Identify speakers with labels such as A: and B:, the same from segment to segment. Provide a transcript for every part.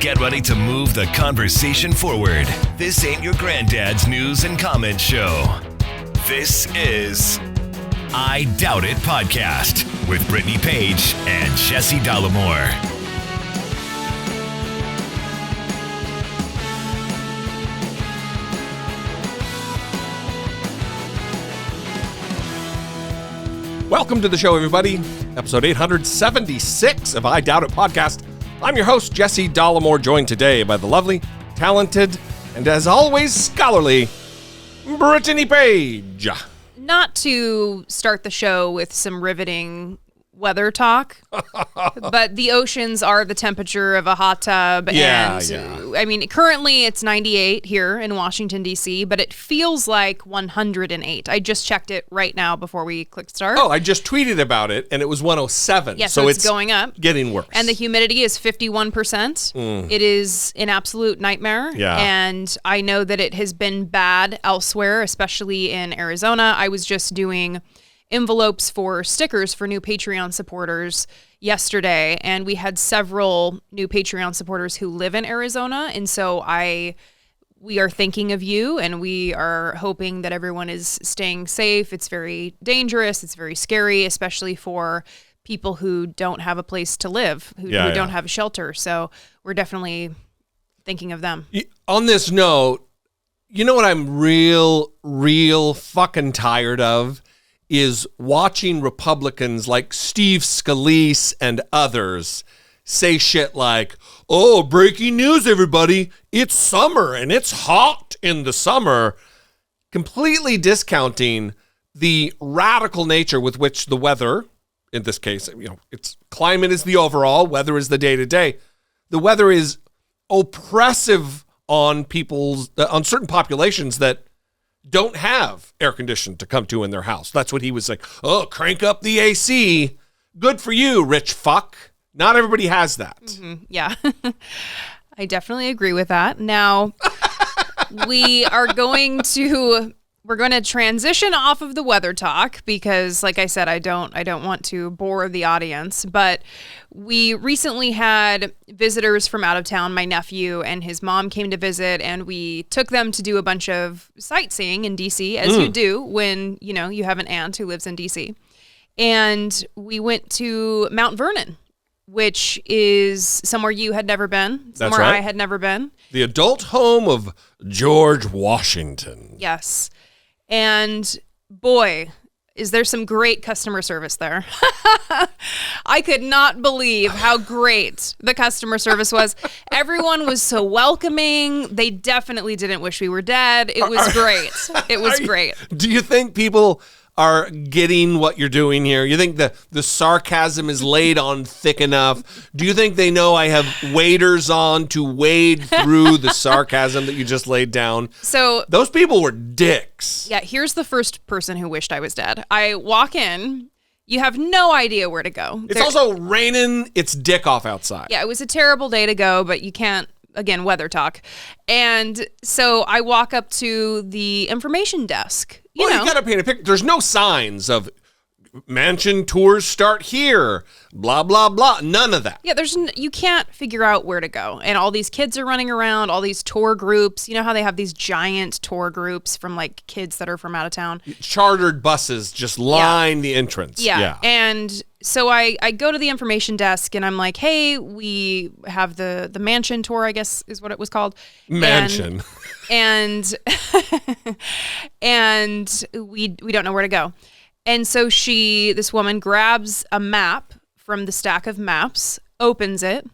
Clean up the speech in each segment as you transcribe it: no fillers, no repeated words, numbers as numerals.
A: Get ready to move the conversation forward. This ain't your granddad's news and comment show. This is I Doubt It Podcast with Brittany Page and Jesse Dollemore.
B: Welcome to the show, everybody. Episode 876 of I Doubt It Podcast. I'm your host, Jesse Dollemore, joined today by the lovely, talented, and as always, scholarly, Brittany Page.
C: Not to start the show with some riveting weather talk, but the oceans are the temperature of a hot tub.
B: Yeah.
C: I mean, currently it's 98 here in Washington, D.C., but it feels like 108. I just checked it right now before we clicked start.
B: Oh, I just tweeted about it, and it was 107.
C: Yeah, so it's going up.
B: Getting worse.
C: And the humidity is 51%. It is an absolute nightmare.
B: Yeah.
C: And I know that it has been bad elsewhere, especially in Arizona. I was just doing envelopes for stickers for new Patreon supporters yesterday, and we had several new Patreon supporters who live in Arizona, and so we are thinking of you, and we are hoping that everyone is staying safe. It's very dangerous, it's very scary, especially for people who don't have a place to live, who don't have a shelter, so we're definitely thinking of them.
B: On this note, you know what I'm real fucking tired of? Is watching Republicans like Steve Scalise and others say shit like, oh, breaking news, everybody, it's summer and it's hot in the summer, completely discounting the radical nature with which the weather, in this case, it's climate is the overall, weather is the day-to-day. The weather is oppressive on on certain populations that don't have air conditioning to come to in their house. That's what he was like. Oh, crank up the AC. Good for you, rich fuck. Not everybody has that.
C: Mm-hmm. Yeah. I definitely agree with that. Now, we're going to transition off of the weather talk because, like I said, I don't want to bore the audience, but we recently had visitors from out of town. My nephew and his mom came to visit, and we took them to do a bunch of sightseeing in DC, as you do when, you have an aunt who lives in DC. And we went to Mount Vernon, which is somewhere you had never been, somewhere
B: That's right.
C: I had never been.
B: The adult home of George Washington.
C: Yes. And boy, is there some great customer service there. I could not believe how great the customer service was. Everyone was so welcoming. They definitely didn't wish we were dead. It was great. It was great.
B: Do you think people are getting what you're doing here? You think the sarcasm is laid on thick enough? Do you think they know I have waders on to wade through the sarcasm that you just laid down?
C: So
B: those people were dicks.
C: Yeah, here's the first person who wished I was dead. I walk in, you have no idea where to go.
B: It's also raining its dick off outside.
C: Yeah, it was a terrible day to go, but you can't, again, weather talk. And so I walk up to the information desk. You got to paint a picture.
B: There's no signs of mansion tours start here, blah, blah, blah. None of that.
C: Yeah, you can't figure out where to go. And all these kids are running around, all these tour groups. You know how they have these giant tour groups from like kids that are from out of town?
B: Chartered buses just line the entrance.
C: Yeah. And so I go to the information desk and I'm like, hey, we have the mansion tour, I guess is what it was called.
B: Mansion.
C: And we don't know where to go. And so this woman grabs a map from the stack of maps, opens it,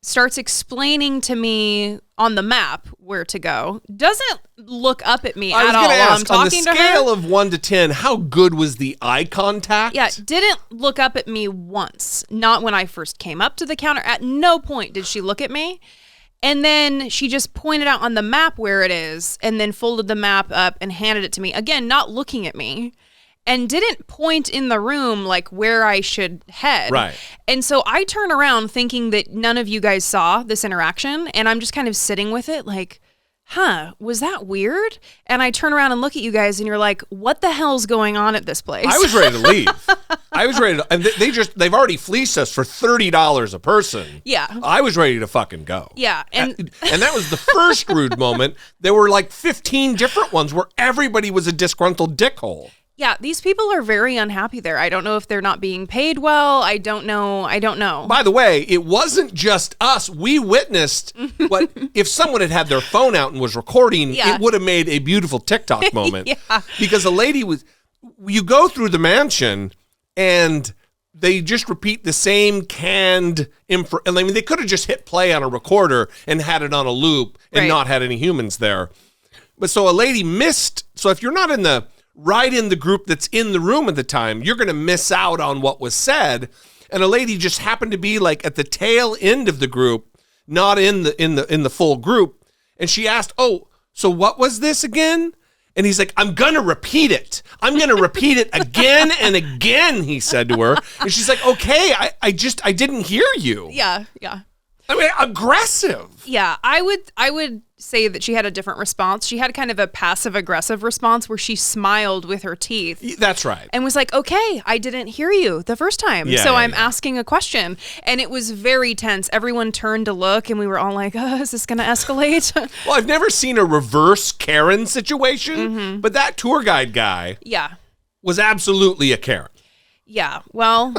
C: starts explaining to me on the map where to go, doesn't look up at me at all while I'm talking to her.
B: On the scale of 1 to 10, how good was the eye contact?
C: Yeah, didn't look up at me once. Not when I first came up to the counter. At no point did she look at me. And then she just pointed out on the map where it is and then folded the map up and handed it to me. Again, not looking at me. And didn't point in the room like where I should head.
B: Right.
C: And so I turn around thinking that none of you guys saw this interaction. And I'm just kind of sitting with it like, was that weird? And I turn around and look at you guys and you're like, what the hell's going on at this place?
B: I was ready to leave. I was ready to, and they've already fleeced us for $30 a person.
C: Yeah.
B: I was ready to fucking go.
C: Yeah.
B: And that was the first rude moment. There were like 15 different ones where everybody was a disgruntled dickhole.
C: Yeah, these people are very unhappy there. I don't know if they're not being paid well. I don't know.
B: By the way, it wasn't just us. We witnessed what if someone had their phone out and was recording, it would have made a beautiful TikTok moment.
C: Yeah.
B: Because a lady you go through the mansion and they just repeat the same canned info. I mean, they could have just hit play on a recorder and had it on a loop and not had any humans there. But so a lady missed. So if you're not in the group that's in the room at the time, you're going to miss out on what was said. And a lady just happened to be like at the tail end of the group, not in the full group. And she asked, "Oh, so what was this again?" And he's like, "I'm going to repeat it. I'm going to repeat it again and again," he said to her. And she's like, "Okay, I didn't hear you."
C: Yeah, yeah.
B: I mean, aggressive.
C: Yeah, I would say that she had a different response. She had kind of a passive-aggressive response where she smiled with her teeth.
B: That's right.
C: And was like, okay, I didn't hear you the first time, I'm asking a question. And it was very tense. Everyone turned to look, and we were all like, is this going to escalate?
B: Well, I've never seen a reverse Karen situation, but that tour guide guy was absolutely a Karen.
C: Yeah, well,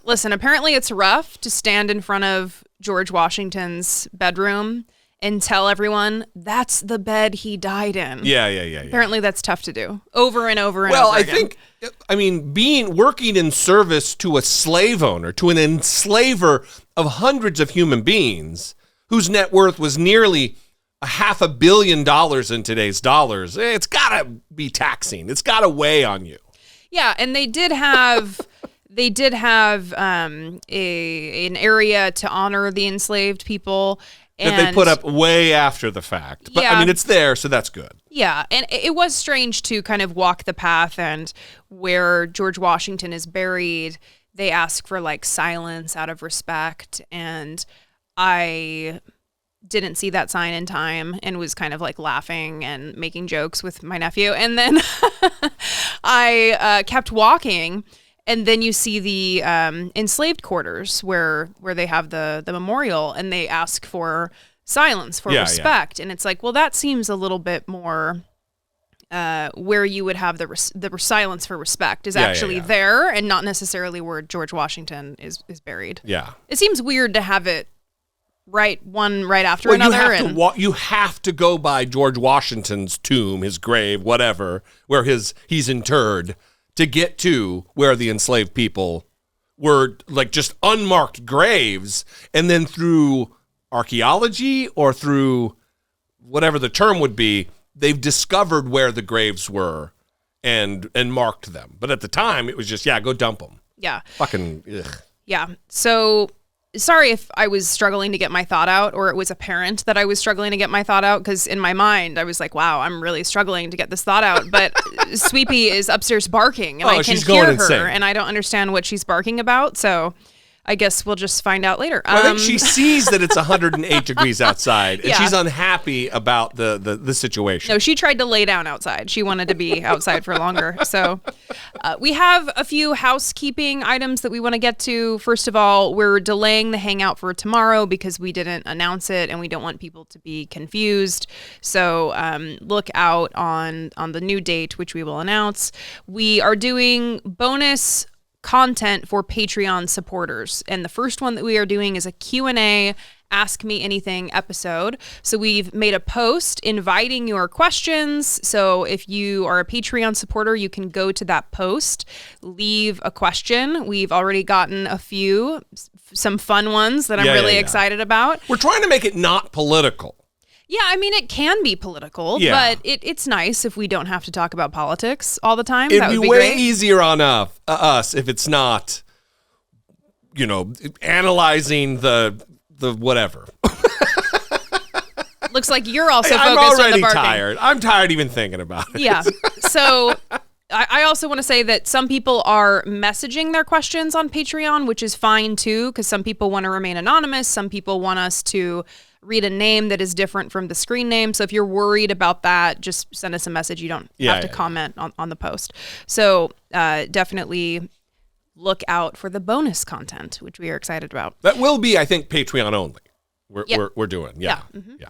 C: listen, apparently it's rough to stand in front of George Washington's bedroom and tell everyone that's the bed he died in.
B: Yeah.
C: Apparently that's tough to do over and over and over again.
B: Well, I think, working in service to a slave owner, to an enslaver of hundreds of human beings whose net worth was nearly $500 million in today's dollars, it's got to be taxing. It's got to weigh on you.
C: Yeah, and they did have an area to honor the enslaved people.
B: That they put up way after the fact. But, it's there, so that's good.
C: Yeah, and it was strange to kind of walk the path, and where George Washington is buried, they ask for, like, silence out of respect, and I didn't see that sign in time and was kind of like laughing and making jokes with my nephew. And then I kept walking, and then you see the enslaved quarters where they have the memorial, and they ask for silence, for respect. And it's like, well, that seems a little bit more where you would have the silence for respect is actually there, and not necessarily where George Washington is buried.
B: Yeah.
C: It seems weird to have it right after another.
B: You have to go by George Washington's tomb, his grave, whatever, where he's interred, to get to where the enslaved people were, like, just unmarked graves, and then through archaeology or through whatever the term would be, they've discovered where the graves were and marked them. But at the time, it was just, go dump them.
C: Yeah.
B: Fucking, ugh.
C: Yeah. So sorry if I was struggling to get my thought out, or it was apparent that I was struggling to get my thought out, because in my mind I was like, wow, I'm really struggling to get this thought out. But Sweepy is upstairs barking, and I can hear her, insane. And I don't understand what she's barking about. So I guess we'll just find out later.
B: Well, I think she sees that it's 108 degrees outside, and she's unhappy about the situation.
C: No, she tried to lay down outside. She wanted to be outside for longer. So we have a few housekeeping items that we want to get to. First of all, we're delaying the hangout for tomorrow because we didn't announce it, and we don't want people to be confused. So look out on the new date, which we will announce. We are doing bonus content for Patreon supporters, and the first one that we are doing is a Q&A Ask Me Anything episode. So we've made a post inviting your questions. So if you are a Patreon supporter, you can go to that post, leave a question. We've already gotten a few, some fun ones that I'm really excited about.
B: We're trying to make it not political.
C: Yeah, I mean, it can be political, but it's nice if we don't have to talk about politics all the time.
B: It'd be way easier on us if it's not, analyzing the whatever.
C: Looks like you're also focused on the barking.
B: I'm already tired. I'm tired even thinking about it.
C: Yeah. So I also want to say that some people are messaging their questions on Patreon, which is fine too, because some people want to remain anonymous. Some people want us to read a name that is different from the screen name. So if you're worried about that, just send us a message. You don't have to comment on the post. So definitely look out for the bonus content, which we are excited about.
B: That will be, I think, Patreon only. We're doing. Yeah.
C: Mm-hmm.
B: Yeah.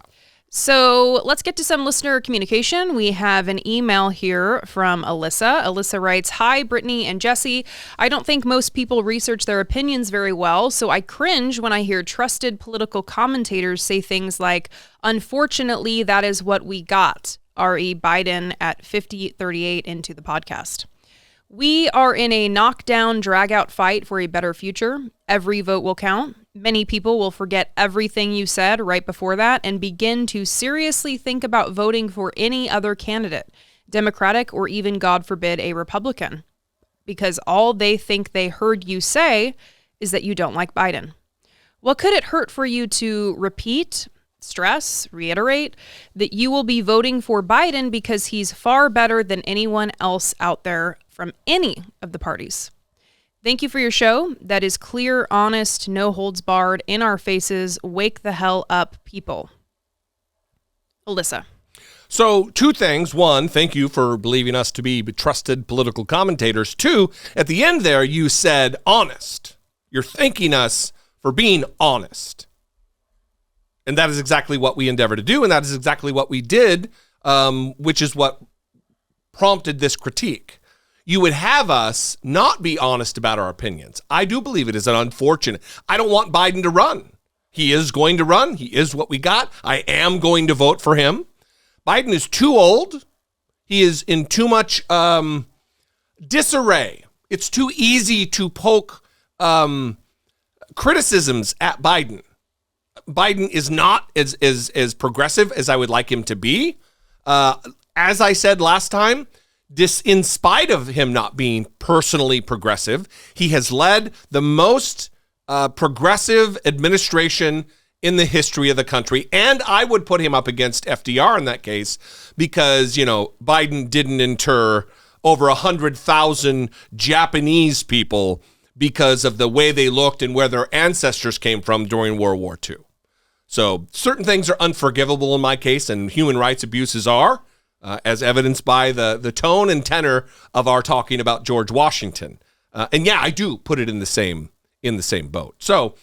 C: So let's get to some listener communication. We have an email here from Alyssa. Alyssa writes, "Hi, Brittany and Jesse. I don't think most people research their opinions very well, so I cringe when I hear trusted political commentators say things like, 'Unfortunately, that is what we got,' R.E. Biden at 5038 into the podcast. We are in a knockdown, drag-out fight for a better future. Every vote will count. Many people will forget everything you said right before that and begin to seriously think about voting for any other candidate, Democratic or even, God forbid, a Republican, because all they think they heard you say is that you don't like Biden. What could it hurt for you to repeat, stress, reiterate that you will be voting for Biden because he's far better than anyone else out there from any of the parties? Thank you for your show. That is clear, honest, no holds barred, in our faces, wake the hell up people." Alyssa.
B: So 2 things. 1, thank you for believing us to be trusted political commentators. 2, at the end there, you said honest. You're thanking us for being honest. And that is exactly what we endeavor to do. And that is exactly what we did, which is what prompted this critique. You would have us not be honest about our opinions. I do believe it is an unfortunate. I don't want Biden to run. He is going to run. He is what we got. I am going to vote for him. Biden is too old. He is in too much disarray. It's too easy to poke criticisms at Biden. Biden is not as progressive as I would like him to be. As I said last time, in spite of him not being personally progressive, he has led the most progressive administration in the history of the country. And I would put him up against FDR in that case because, Biden didn't inter over 100,000 Japanese people because of the way they looked and where their ancestors came from during World War II. So certain things are unforgivable in my case, and human rights abuses are. As evidenced by the tone and tenor of our talking about George Washington. And yeah, I do put it in the same boat. So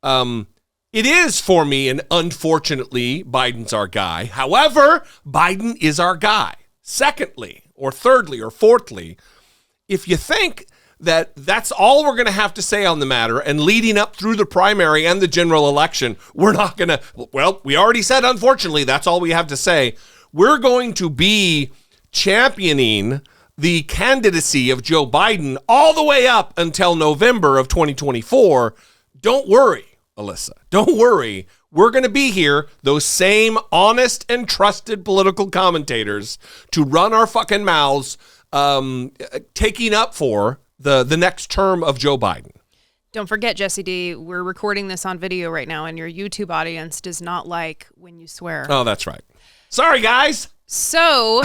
B: it is for me, and unfortunately, Biden's our guy. However, Biden is our guy. Secondly, or thirdly, or fourthly, if you think that that's all we're going to have to say on the matter, and leading up through the primary and the general election, we're not going to, well, we already said, unfortunately, that's all we have to say. We're going to be championing the candidacy of Joe Biden all the way up until November of 2024. Don't worry, Alyssa. Don't worry. We're going to be here, those same honest and trusted political commentators, to run our fucking mouths, taking up for the next term of Joe Biden.
C: Don't forget, Jesse D., we're recording this on video right now, and your YouTube audience does not like when you swear.
B: Oh, that's right. Sorry, guys.
C: So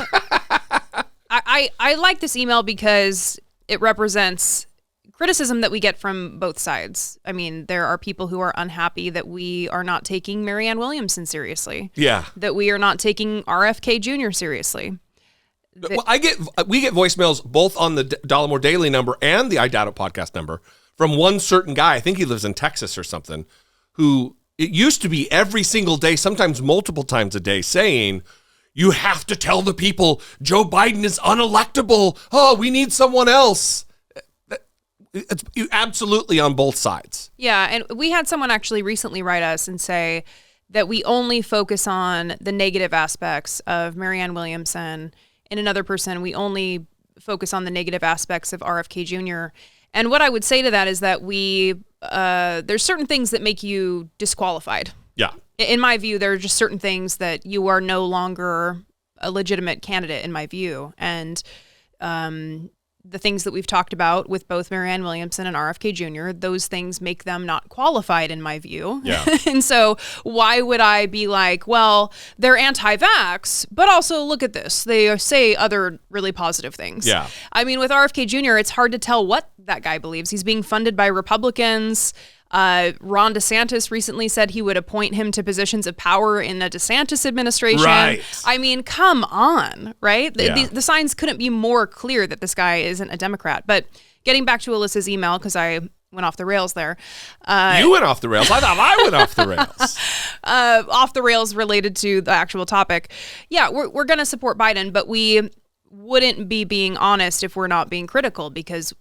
C: I like this email because it represents criticism that we get from both sides. I mean, there are people who are unhappy that we are not taking Marianne Williamson seriously.
B: Yeah.
C: That we are not taking RFK Jr. seriously.
B: Well, we get voicemails both on the Dollemore Daily number and the I Doubt It podcast number from one certain guy. I think he lives in Texas or something, who it used to be every single day, sometimes multiple times a day, saying, you have to tell the people Joe Biden is unelectable. Oh, we need someone else. It's absolutely on both sides.
C: Yeah, and we had someone actually recently write us and say that we only focus on the negative aspects of Marianne Williamson, and another person, we only focus on the negative aspects of RFK Jr. And what I would say to that is that there's certain things that make you disqualified.
B: Yeah.
C: In my view, there are just certain things that you are no longer a legitimate candidate, in my view. And the things that we've talked about with both Marianne Williamson and RFK Jr., those things make them not qualified in my view.
B: Yeah.
C: And so why would I be like, well, they're anti-vax, but also look at this. They say other really positive things.
B: Yeah.
C: I mean, with RFK Jr., it's hard to tell what that guy believes. He's being funded by Republicans. Ron DeSantis recently said he would appoint him to positions of power in the DeSantis administration.
B: Right.
C: I mean, come on, right?
B: Yeah.
C: The signs couldn't be more clear that this guy isn't a Democrat. But getting back to Alyssa's email, because I went off the rails there.
B: You went off the rails. I thought I went off the rails.
C: Off the rails related to the actual topic. Yeah, we're going to support Biden, but we wouldn't be being honest if we're not being critical, because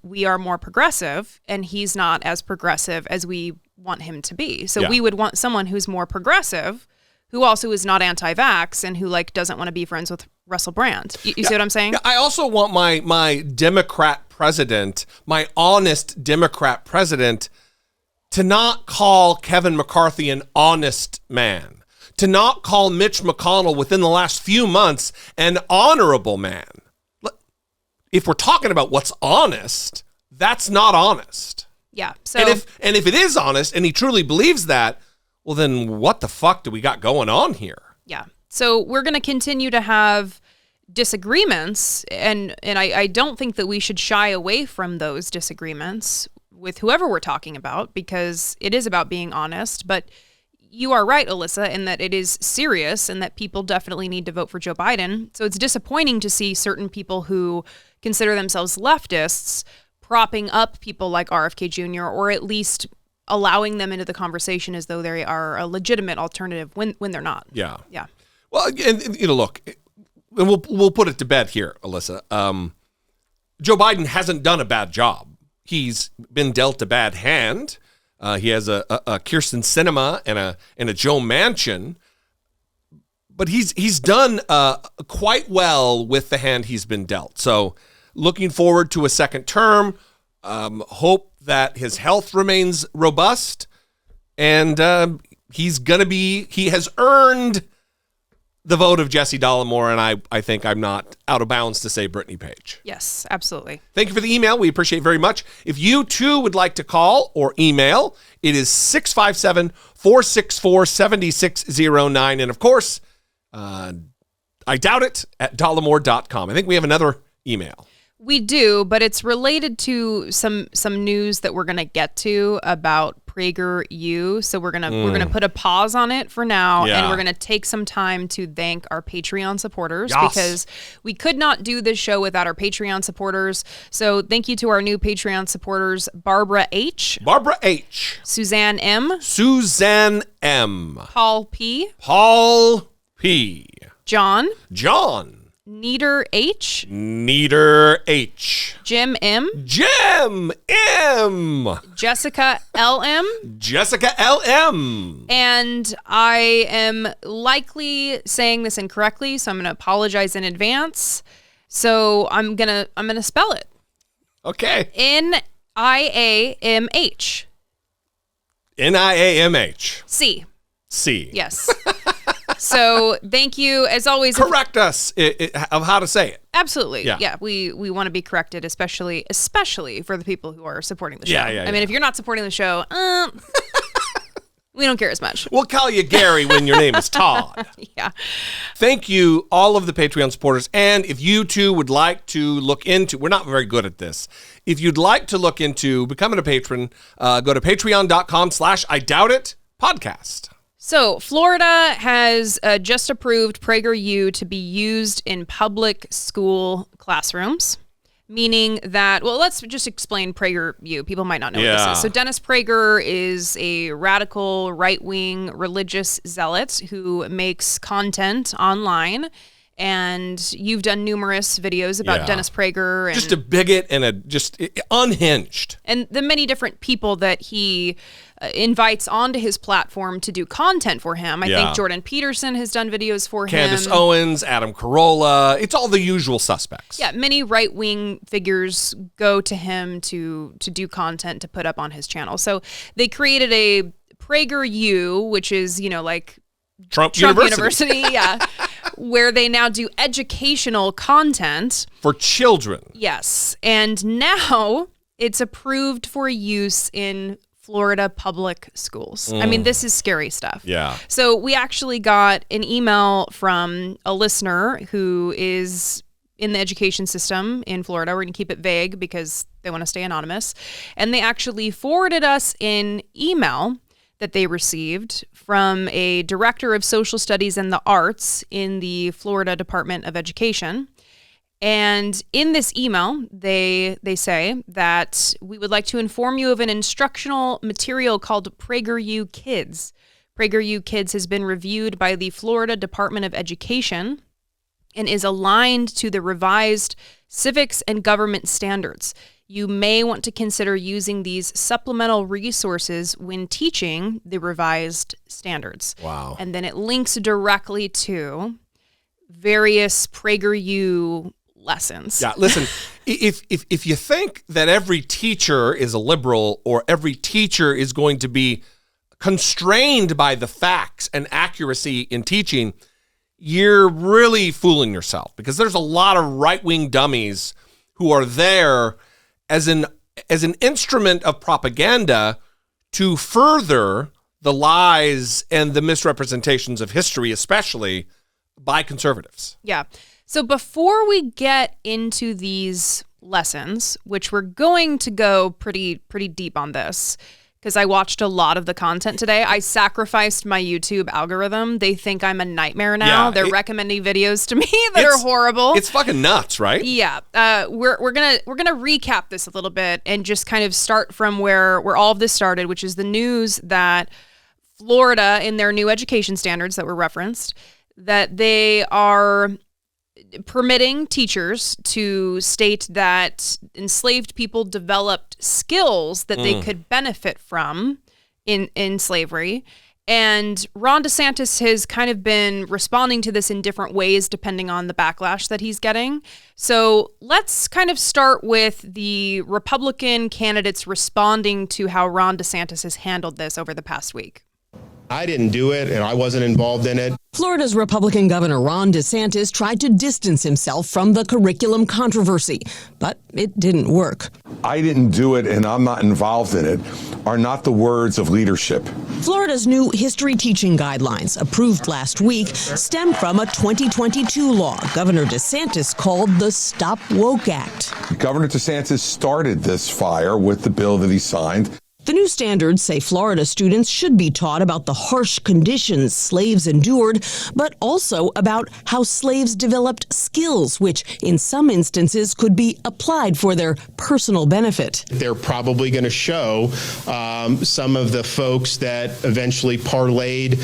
C: we are more progressive and he's not as progressive as we want him to be. So
B: Yeah.
C: we would want someone who's more progressive, who also is not anti-vax and who like doesn't want to be friends with Russell Brand. You see what I'm saying?
B: Yeah, I also want my Democrat president, my honest Democrat president, to not call Kevin McCarthy an honest man, to not call Mitch McConnell within the last few months an honorable man. If we're talking about what's honest, that's not honest.
C: Yeah. So
B: And if it is honest and he truly believes that, well, then what the fuck do we got going on here?
C: yeah. So we're going to continue to have disagreements, and I don't think that we should shy away from those disagreements with whoever we're talking about, because it is about being honest. But you are right, Alyssa, in that it is serious and that people definitely need to vote for Joe Biden. So it's disappointing to see certain people who consider themselves leftists propping up people like RFK Jr., or at least allowing them into the conversation as though they are a legitimate alternative when they're not.
B: Yeah.
C: Yeah.
B: Well, and look, and we'll put it to bed here, Alyssa. Joe Biden hasn't done a bad job. He's been dealt a bad hand. He has a Kyrsten Sinema and a Joe Manchin, but he's done quite well with the hand he's been dealt. So, looking forward to a second term. Hope that his health remains robust, and he has earned the vote of Jesse Dollemore, and I think I'm not out of bounds to say Brittany Page.
C: Yes, absolutely.
B: Thank you for the email. We appreciate it very much. If you too would like to call or email, it is 657-464-7609. And of course, I doubt it at dollemore.com. I think we have another email.
C: We do, but it's related to some news that we're going to get to about PragerU. So we're gonna put a pause on it for now,
B: Yeah.
C: and we're gonna take some time to thank our Patreon supporters,
B: Yes.
C: because we could not do this show without our Patreon supporters. So thank you to our new Patreon supporters: Barbara H, Suzanne M, Paul P, John, Neater H, Jim M, Jessica LM, and I am likely saying this incorrectly, so I'm going to apologize in advance. So I'm gonna spell it.
B: Okay.
C: NIAMH.
B: NIAMH.
C: C. Yes. So thank you, as always.
B: Correct us of how to say it.
C: Absolutely.
B: Yeah.
C: Yeah. We want to be corrected, especially for the people who are supporting the show.
B: Yeah.
C: I mean, if you're not supporting the show, we don't care as much.
B: We'll call you Gary when your name is Todd.
C: Yeah.
B: Thank you, all of the Patreon supporters. And if you too would like to look into, we're not very good at this. If you'd like to look into becoming a patron, go to patreon.com/IDoubtIt podcast.
C: So Florida has just approved PragerU to be used in public school classrooms, meaning that, well, let's just explain PragerU. People might not know what this is. So Dennis Prager is a radical right-wing religious zealot who makes content online. And you've done numerous videos about Dennis Prager. And
B: just a bigot and just unhinged.
C: And the many different people that he invites onto his platform to do content for him. I think Jordan Peterson has done videos for
B: Candace
C: him.
B: Owens, Adam Carolla. It's all the usual suspects.
C: Yeah, many right-wing figures go to him to do content to put up on his channel. So they created a PragerU, which is, like
B: Trump
C: University, yeah, where they now do educational content.
B: For children.
C: Yes. And now it's approved for use in Florida public schools. I mean, this is scary stuff.
B: Yeah.
C: So we actually got an email from a listener who is in the education system in Florida. We're going to keep it vague because they want to stay anonymous. And they actually forwarded us an email that they received from a director of social studies and the arts in the Florida Department of Education. And in this email, they say that we would like to inform you of an instructional material called PragerU Kids. PragerU Kids has been reviewed by the Florida Department of Education and is aligned to the revised civics and government standards. You may want to consider using these supplemental resources when teaching the revised standards.
B: Wow.
C: And then it links directly to various PragerU lessons.
B: Yeah, listen, if you think that every teacher is a liberal or every teacher is going to be constrained by the facts and accuracy in teaching, you're really fooling yourself, because there's a lot of right-wing dummies who are there as an instrument of propaganda to further the lies and the misrepresentations of history, especially by conservatives.
C: Yeah. So before we get into these lessons, which we're going to go pretty deep on this, because I watched a lot of the content today. I sacrificed my YouTube algorithm. They think I'm a nightmare now.
B: Yeah,
C: They're recommending videos to me that are horrible.
B: It's fucking nuts, right?
C: Yeah. We're gonna recap this a little bit and just kind of start from where all of this started, which is the news that Florida, in their new education standards that were referenced, that they are permitting teachers to state that enslaved people developed skills that they could benefit from in slavery. And Ron DeSantis has kind of been responding to this in different ways depending on the backlash that he's getting. So let's kind of start with the Republican candidates responding to how Ron DeSantis has handled this over the past week.
D: I didn't do it, and I wasn't involved in it.
E: Florida's Republican Governor Ron DeSantis tried to distance himself from the curriculum controversy, but it didn't work.
F: I didn't do it and I'm not involved in it are not the words of leadership.
E: Florida's new history teaching guidelines, approved last week, stem from a 2022 law Governor DeSantis called the Stop Woke Act.
F: Governor DeSantis started this fire with the bill that he signed.
E: The new standards say Florida students should be taught about the harsh conditions slaves endured, but also about how slaves developed skills, which in some instances could be applied for their personal benefit.
D: They're probably going to show some of the folks that eventually parlayed,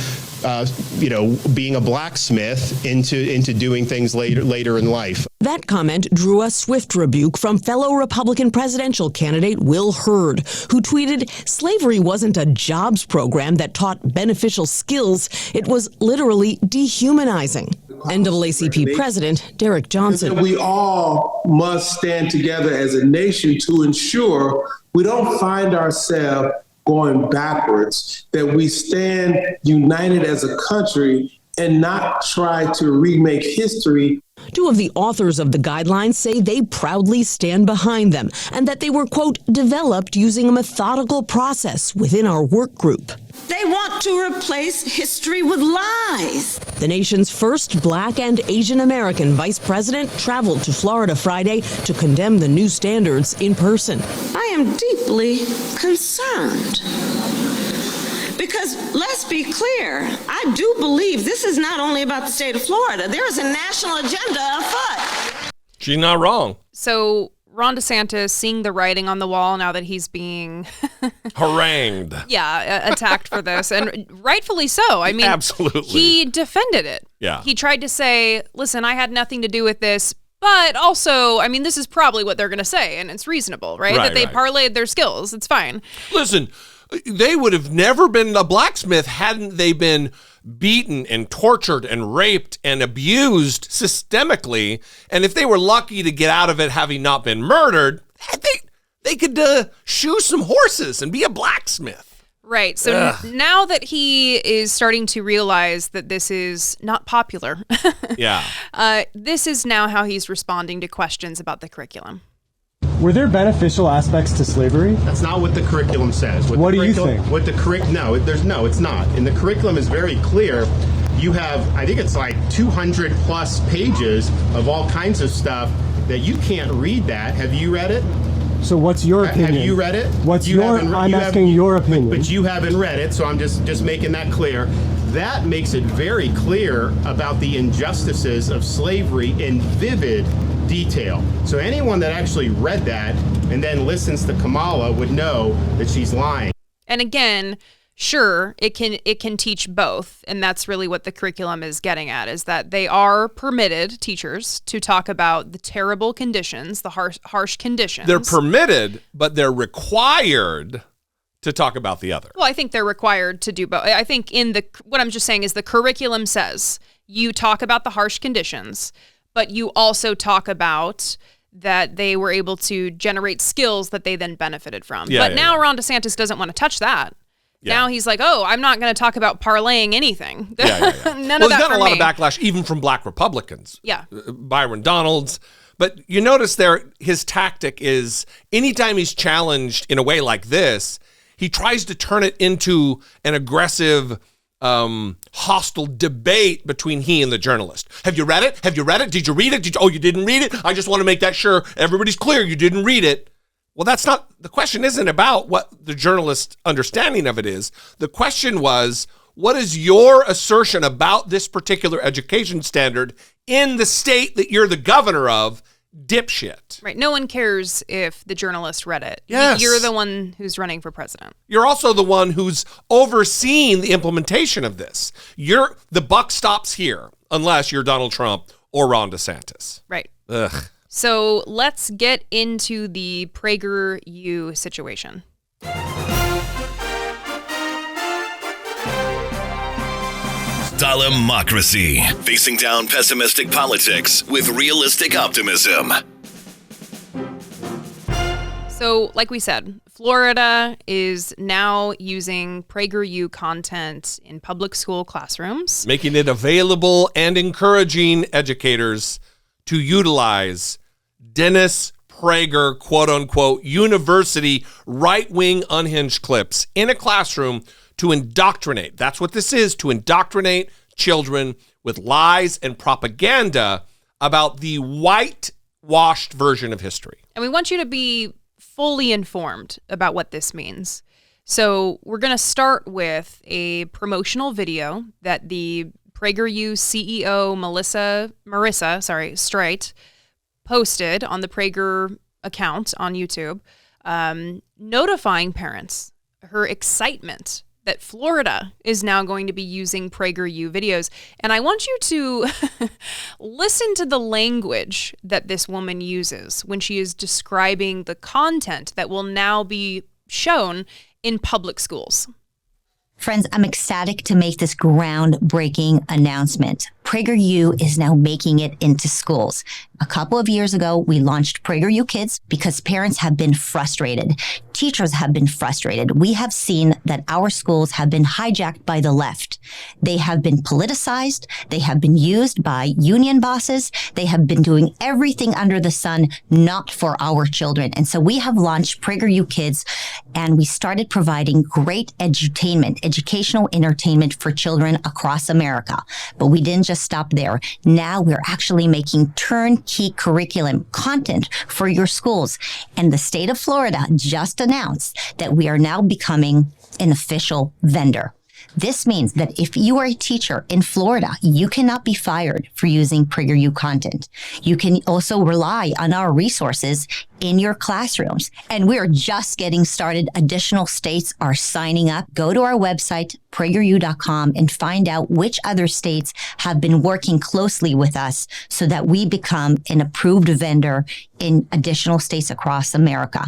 D: being a blacksmith into doing things later in life.
E: That comment drew a swift rebuke from fellow Republican presidential candidate Will Hurd, who tweeted, "Slavery wasn't a jobs program that taught beneficial skills. It was literally dehumanizing." NAACP President Derek Johnson.
G: We all must stand together as a nation to ensure we don't find ourselves going backwards, that we stand united as a country and not try to remake history.
E: Two of the authors of the guidelines say they proudly stand behind them and that they were, quote, developed using a methodical process within our work group.
H: They want to replace history with lies.
E: The nation's first Black and Asian American vice president traveled to Florida Friday to condemn the new standards in person.
H: I am deeply concerned. Because let's be clear, I do believe this is not only about the state of Florida. There is a national agenda afoot.
B: She's not wrong.
C: So Ron DeSantis, seeing the writing on the wall now that he's being
B: harangued.
C: Yeah, attacked for this, and rightfully so. I mean,
B: absolutely.
C: He defended it.
B: Yeah.
C: He tried to say, listen, I had nothing to do with this, but also, I mean, this is probably what they're going to say, and it's reasonable, right? That they parlayed their skills. It's fine.
B: Listen, they would have never been a blacksmith hadn't they been beaten and tortured and raped and abused systemically. And if they were lucky to get out of it having not been murdered, they could shoe some horses and be a blacksmith.
C: Right. So now that he is starting to realize that this is not popular, this is now how he's responding to questions about the curriculum.
I: Were there beneficial aspects to slavery?
D: That's not what the curriculum says.
I: What do you think?
D: It's not. And the curriculum is very clear. You have, I think it's like 200 plus pages of all kinds of stuff that you can't read that. Have you read it?
I: So what's your opinion?
D: Have you read it?
I: I'm asking your opinion.
D: But you haven't read it, so I'm just making that clear. That makes it very clear about the injustices of slavery in vivid detail. So anyone that actually read that and then listens to Kamala would know that she's lying.
C: And again, sure, it can teach both, and that's really what the curriculum is getting at, is that they are permitted, teachers, to talk about the terrible conditions, the harsh conditions.
B: They're permitted, but they're required to talk about the other.
C: Well, I think they're required to do both. I think what I'm just saying is the curriculum says you talk about the harsh conditions, but you also talk about that they were able to generate skills that they then benefited from. Now Ron DeSantis doesn't want to touch that. Yeah. Now he's like, I'm not going to talk about parlaying anything. None of that.
B: He's got a lot of backlash, even from black Republicans.
C: Yeah.
B: Byron Donalds. But you notice there, his tactic is anytime he's challenged in a way like this, he tries to turn it into an aggressive, hostile debate between he and the journalist. Have you read it? Have you read it? Did you read it? You didn't read it? I just want to make that sure everybody's clear you didn't read it. Well, that's not, the question isn't about what the journalist's understanding of it is. The question was, what is your assertion about this particular education standard in the state that you're the governor of, dipshit?
C: Right. No one cares if the journalist read it.
B: Yes.
C: You're the one who's running for president.
B: You're also the one who's overseeing the implementation of this. The buck stops here, unless you're Donald Trump or Ron DeSantis.
C: Right.
B: Ugh.
C: So let's get into the PragerU situation.
A: Dollemocracy, facing down pessimistic politics with realistic optimism.
C: So, like we said, Florida is now using PragerU content in public school classrooms,
B: making it available and encouraging educators to utilize Dennis Prager, quote unquote, university right-wing unhinged clips in a classroom to indoctrinate. That's what this is, to indoctrinate children with lies and propaganda about the whitewashed version of history.
C: And we want you to be fully informed about what this means. So we're going to start with a promotional video that the PragerU CEO Marissa Streit posted on the Prager account on YouTube, notifying parents her excitement that Florida is now going to be using PragerU videos. And I want you to listen to the language that this woman uses when she is describing the content that will now be shown in public schools.
J: Friends, I'm ecstatic to make this groundbreaking announcement. PragerU is now making it into schools. A couple of years ago, we launched PragerU Kids because parents have been frustrated. Teachers have been frustrated. We have seen that our schools have been hijacked by the left. They have been politicized. They have been used by union bosses. They have been doing everything under the sun, not for our children. And so we have launched PragerU Kids, and we started providing great educational entertainment for children across America. But we didn't just stop there. Now we're actually making turnkey curriculum content for your schools. And the state of Florida just announced that we are now becoming an official vendor. This means that if you are a teacher in Florida, you cannot be fired for using PragerU content. You can also rely on our resources in your classrooms. And we're just getting started. Additional states are signing up. Go to our website, PragerU.com, and find out which other states have been working closely with us so that we become an approved vendor in additional states across America.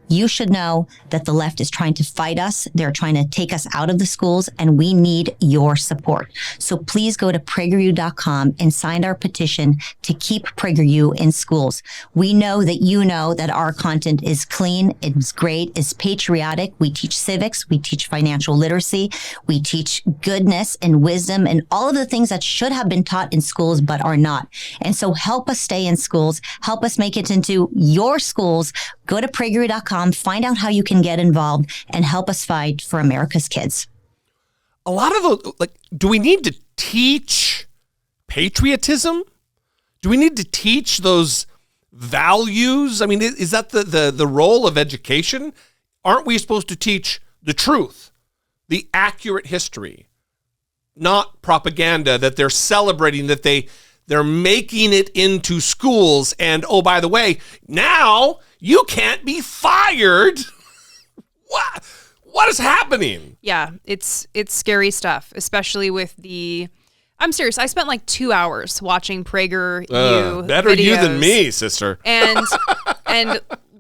J: You should know that the left is trying to fight us. They're trying to take us out of the schools, and we need your support. So please go to PragerU.com and sign our petition to keep PragerU in schools. We know that you know that our content is clean, it's great, it's patriotic. We teach civics, we teach financial literacy, we teach goodness and wisdom and all of the things that should have been taught in schools but are not. And so help us stay in schools, help us make it into your schools. Go to PragerU.com, find out how you can get involved, and help us fight for America's kids.
B: A lot of the, do we need to teach patriotism? Do we need to teach those values? I mean, is that the role of education? Aren't we supposed to teach the truth, the accurate history, not propaganda that they're celebrating, that they're making it into schools? And oh, by the way, now you can't be fired. What is happening?
C: Yeah, it's scary stuff, especially with I'm serious. I spent like 2 hours watching PragerU
B: better
C: videos.
B: you than me, sister.
C: And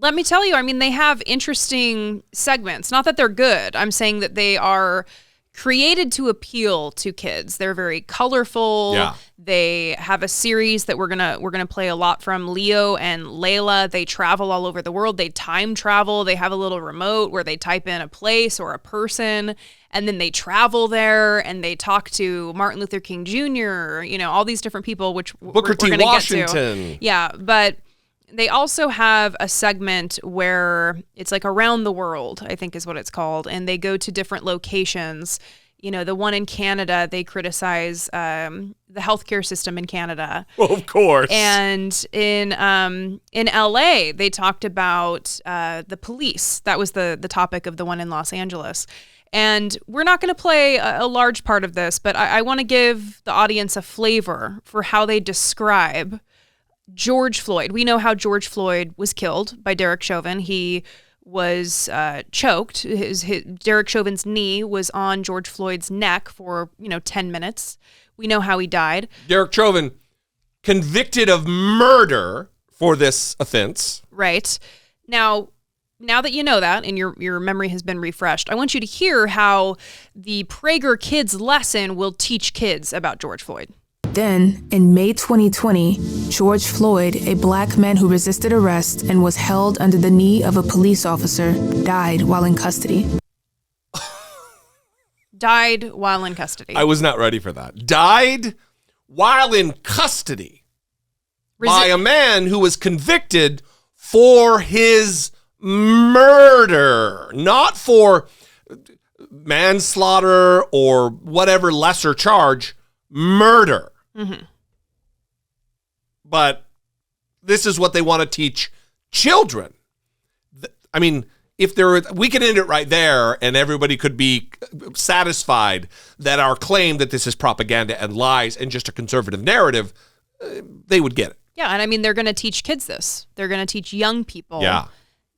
C: let me tell you, I mean, they have interesting segments. Not that they're good. I'm saying that they are created to appeal to kids. They're very colorful.
B: Yeah.
C: They have a series that we're gonna play a lot from, Leo and Layla. They travel all over the world. They time travel. They have a little remote where they type in a place or a person, and then they travel there and they talk to Martin Luther King Jr., all these different people, which
B: Booker T.
C: we're gonna
B: Washington.
C: get to. Yeah, but they also have a segment where it's like around the world, I think is what it's called. And they go to different locations. The one in Canada, they criticize the healthcare system in Canada.
B: Well, of course.
C: And in LA, they talked about the police. That was the topic of the one in Los Angeles. And we're not going to play a large part of this, but I want to give the audience a flavor for how they describe George Floyd. We know how George Floyd was killed by Derek Chauvin. He was choked. Derek Chauvin's knee was on George Floyd's neck for 10 minutes. We know how he died.
B: Derek Chauvin convicted of murder for this offense.
C: Right. Now that you know that and your memory has been refreshed, I want you to hear how the Prager Kids lesson will teach kids about George Floyd.
K: Then, in May 2020, George Floyd, a black man who resisted arrest and was held under the knee of a police officer, died while in custody.
C: Died while in custody.
B: I was not ready for that. Died while in custody by a man who was convicted for his murder, not for manslaughter or whatever lesser charge, murder. Mm-hmm. But this is what they want to teach children. I mean, we could end it right there and everybody could be satisfied that our claim that this is propaganda and lies and just a conservative narrative, they would get it.
C: Yeah, and I mean, they're going to teach kids this. They're going to teach young people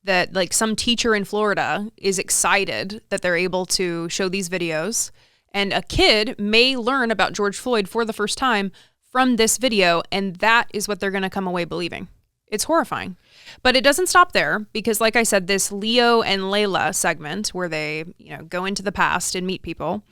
C: that, like, some teacher in Florida is excited that they're able to show these videos. And a kid may learn about George Floyd for the first time from this video, and that is what they're going to come away believing. It's horrifying. But it doesn't stop there because, like I said, this Leo and Layla segment where they, go into the past and meet people,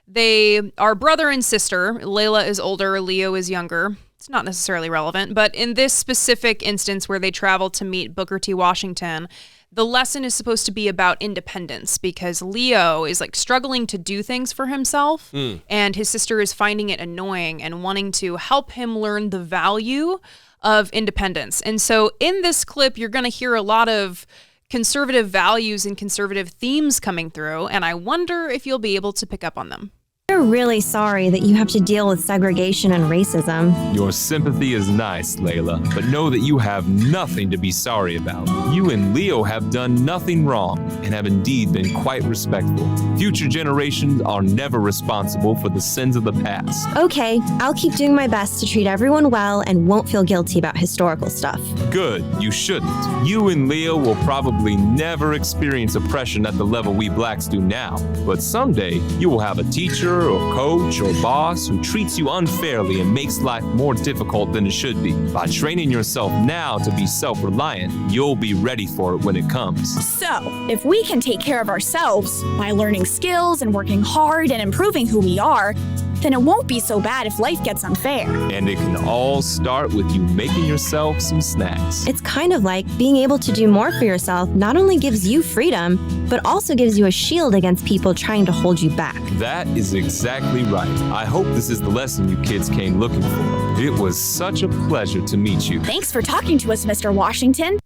C: they are brother and sister. Layla is older, Leo is younger. It's not necessarily relevant, but in this specific instance where they travel to meet Booker T. Washington, the lesson is supposed to be about independence because Leo is struggling to do things for himself and his sister is finding it annoying and wanting to help him learn the value of independence. And so in this clip, you're going to hear a lot of conservative values and conservative themes coming through, and I wonder if you'll be able to pick up on them.
L: We're really sorry that you have to deal with segregation and racism.
M: Your sympathy is nice, Layla, but know that you have nothing to be sorry about. You and Leo have done nothing wrong and have indeed been quite respectful. Future generations are never responsible for the sins of the past.
L: Okay, I'll keep doing my best to treat everyone well and won't feel guilty about historical stuff.
M: Good, you shouldn't. You and Leo will probably never experience oppression at the level we blacks do now, but someday you will have a teacher or coach or boss who treats you unfairly and makes life more difficult than it should be. By training yourself now to be self-reliant, you'll be ready for it when it comes.
N: So, if we can take care of ourselves by learning skills and working hard and improving who we are, then it won't be so bad if life gets unfair.
M: And it can all start with you making yourself some snacks.
L: It's kind of like being able to do more for yourself not only gives you freedom, but also gives you a shield against people trying to hold you back.
M: That is exactly right. I hope this is the lesson you kids came looking for. It was such a pleasure to meet you.
N: Thanks for talking to us, Mr. Washington.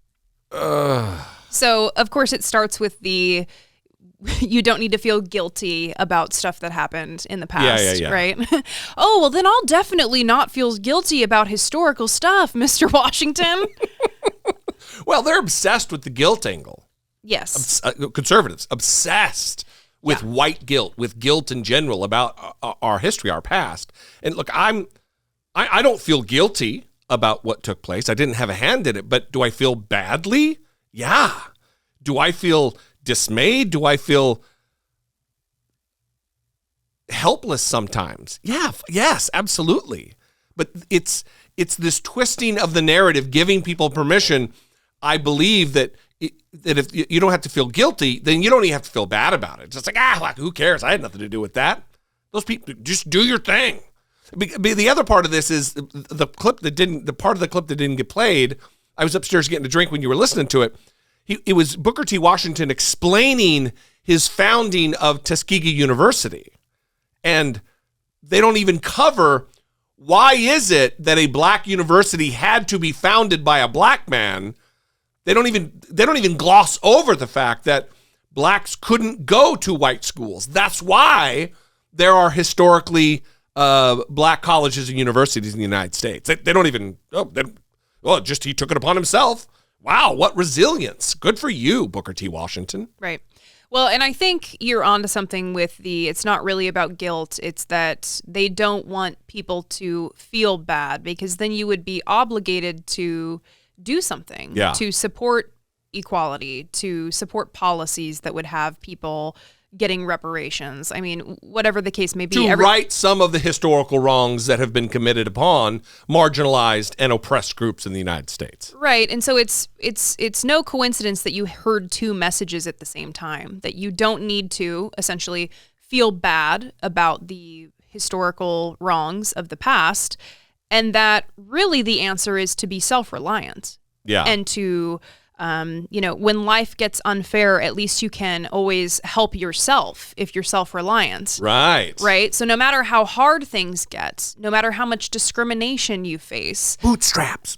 C: So, of course, it starts with the you don't need to feel guilty about stuff that happened in the past, right? Oh, well, then I'll definitely not feel guilty about historical stuff, Mr. Washington.
B: Well, they're obsessed with the guilt angle.
C: Yes.
B: Conservatives, obsessed with white guilt, with guilt in general about our history, our past. And look, I don't feel guilty about what took place. I didn't have a hand in it, but do I feel badly? Yeah. Do I feel dismayed? Do I feel helpless sometimes? Yes, absolutely. But it's this twisting of the narrative, giving people permission. I believe that if you don't have to feel guilty, then you don't even have to feel bad about it. It's just like, who cares? I had nothing to do with that. Those people, just do your thing. The other part of this is the part of the clip that didn't get played. I was upstairs getting a drink when you were listening to it. It was Booker T. Washington explaining his founding of Tuskegee University. And they don't even cover why is it that a black university had to be founded by a black man. They don't even gloss over the fact that blacks couldn't go to white schools. That's why there are historically black colleges and universities in the United States. They don't even, just he took it upon himself. Wow, what resilience. Good for you, Booker T. Washington.
C: Right. Well, and I think you're onto something with it's not really about guilt. It's that they don't want people to feel bad because then you would be obligated to do something to support equality, to support policies that would have people getting reparations. I mean, whatever the case may be.
B: To right some of the historical wrongs that have been committed upon marginalized and oppressed groups in the United States.
C: Right. And so it's no coincidence that you heard two messages at the same time, that you don't need to essentially feel bad about the historical wrongs of the past, and that really the answer is to be self-reliant.
B: Yeah.
C: And to when life gets unfair, at least you can always help yourself if you're self-reliant.
B: Right.
C: Right. So no matter how hard things get, no matter how much discrimination you face.
B: Bootstraps.